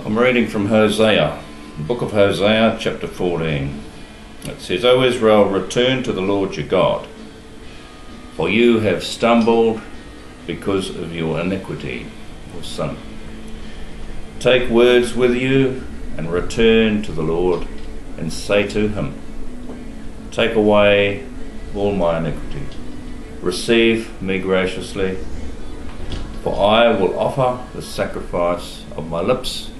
I'm reading from Hosea, the book of Hosea, chapter 14. It says, O Israel, return to the Lord your God, for you have stumbled because of your iniquity or sin. Take words with you and return to the Lord and say to him, take away all my iniquity. Receive me graciously, for I will offer the sacrifice of my lips.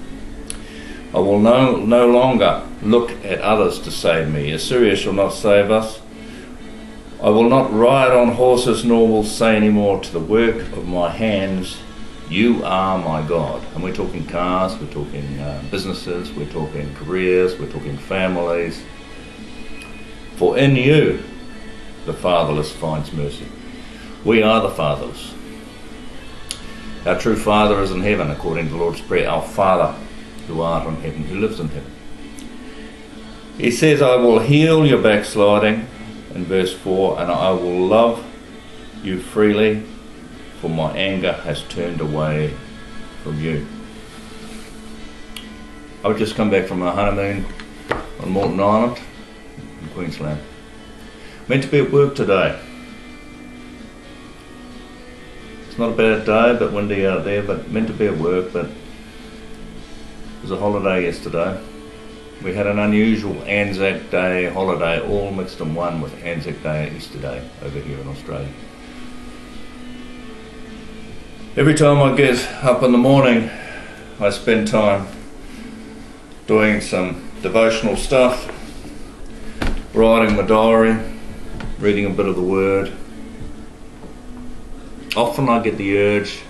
I will no longer look at others to save me. Assyria shall not save us. I will not ride on horses, nor will say any more to the work of my hands, you are my God. And we're talking cars, we're talking businesses, we're talking careers, we're talking families. For in you the fatherless finds mercy. We are the fatherless. Our true Father is in heaven, according to the Lord's Prayer. Our Father who art in heaven, who lives in heaven. He says, I will heal your backsliding, in verse 4, and I will love you freely, for my anger has turned away from you. I've just come back from a honeymoon on Moreton Island in Queensland. Meant to be at work today. It's not a bad day, but windy out there, but meant to be at work, but it was a holiday yesterday. We had an unusual Anzac Day holiday, all mixed in one with Anzac Day and Easter Day over here in Australia. Every time I get up in the morning, I spend time doing some devotional stuff, writing my diary, reading a bit of the Word. Often I get the urge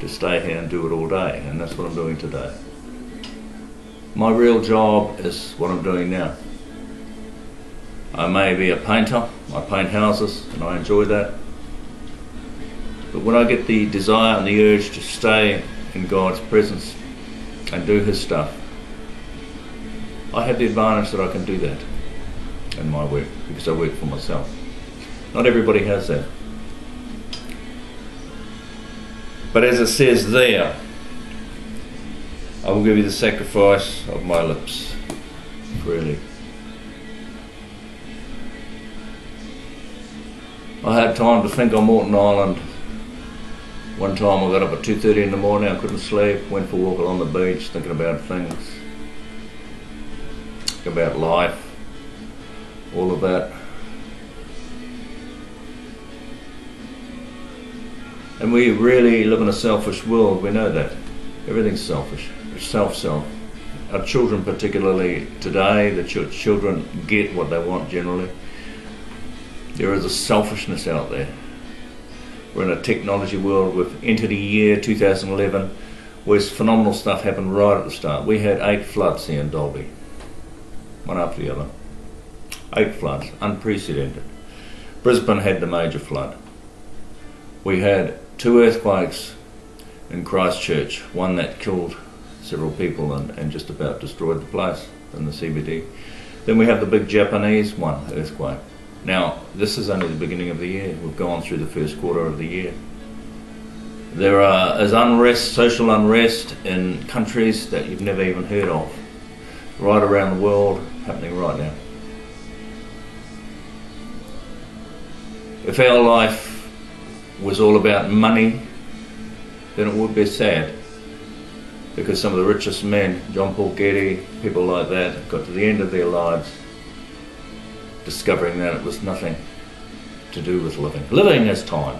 to stay here and do it all day, and that's what I'm doing today. My real job is what I'm doing now. I may be a painter, I paint houses and I enjoy that. But when I get the desire and the urge to stay in God's presence and do His stuff, I have the advantage that I can do that in my work, because I work for myself. Not everybody has that. But as it says there, I will give you the sacrifice of my lips freely. I had time to think on Moreton Island. One time I got up at 2:30 in the morning, I couldn't sleep, went for a walk along the beach, thinking about things, about life, all of that. And we really live in a selfish world, we know that. Everything's selfish. Self. Our children, particularly today, the children get what they want generally. There is a selfishness out there. We're in a technology world. We've entered a year, 2011, where phenomenal stuff happened right at the start. We had 8 floods here in Dalby, one after the other. 8 floods, unprecedented. Brisbane had the major flood. We had 2 earthquakes in Christchurch, one that killed several people and just about destroyed the place in the CBD. Then we have the big Japanese one, earthquake. Now, this is only the beginning of the year. We've gone through the first quarter of the year. There is unrest, social unrest in countries that you've never even heard of, right around the world, happening right now. If our life was all about money, then it would be sad, because some of the richest men, John Paul Getty, people like that, got to the end of their lives discovering that it was nothing to do with living. Living is time.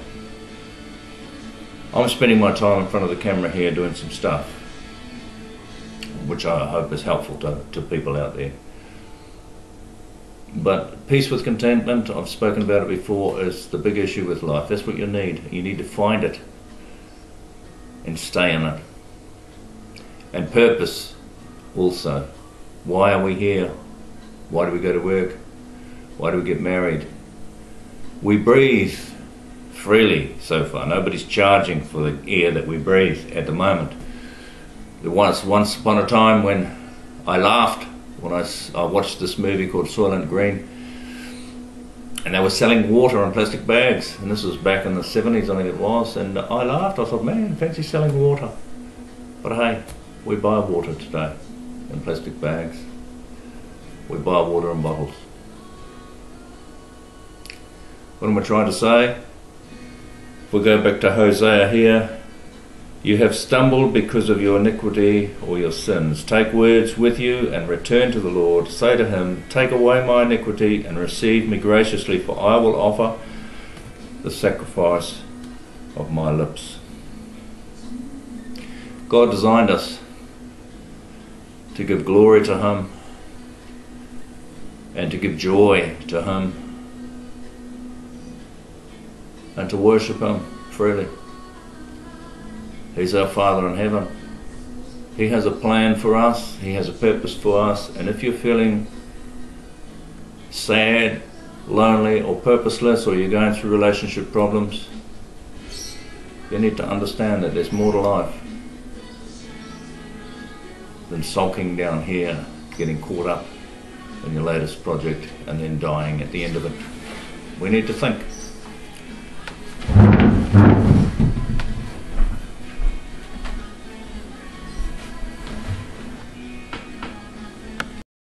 I'm spending my time in front of the camera here doing some stuff, which I hope is helpful to people out there. But peace with contentment, I've spoken about it before, is the big issue with life. That's what you need. You need to find it and stay in it. And purpose also. Why are we here? Why do we go to work? Why do we get married? We breathe freely so far. Nobody's charging for the air that we breathe at the moment. There was once upon a time when I laughed when I watched this movie called Soylent Green, and they were selling water in plastic bags, and this was back in the 70s, I think it was, and I laughed. I thought, man, fancy selling water. But hey, We buy water today in plastic bags. We buy water in bottles. What am I trying to say? If we go back to Hosea here, you have stumbled because of your iniquity or your sins. Take words with you and return to the Lord. Say to him, take away my iniquity and receive me graciously, for I will offer the sacrifice of my lips. God designed us to give glory to him and to give joy to him and to worship him freely. He's our Father in heaven. He has a plan for us. He has a purpose for us. And if you're feeling sad, lonely or purposeless, or you're going through relationship problems, you need to understand that there's more to life than sulking down here, getting caught up in your latest project and then dying at the end of it. We need to think.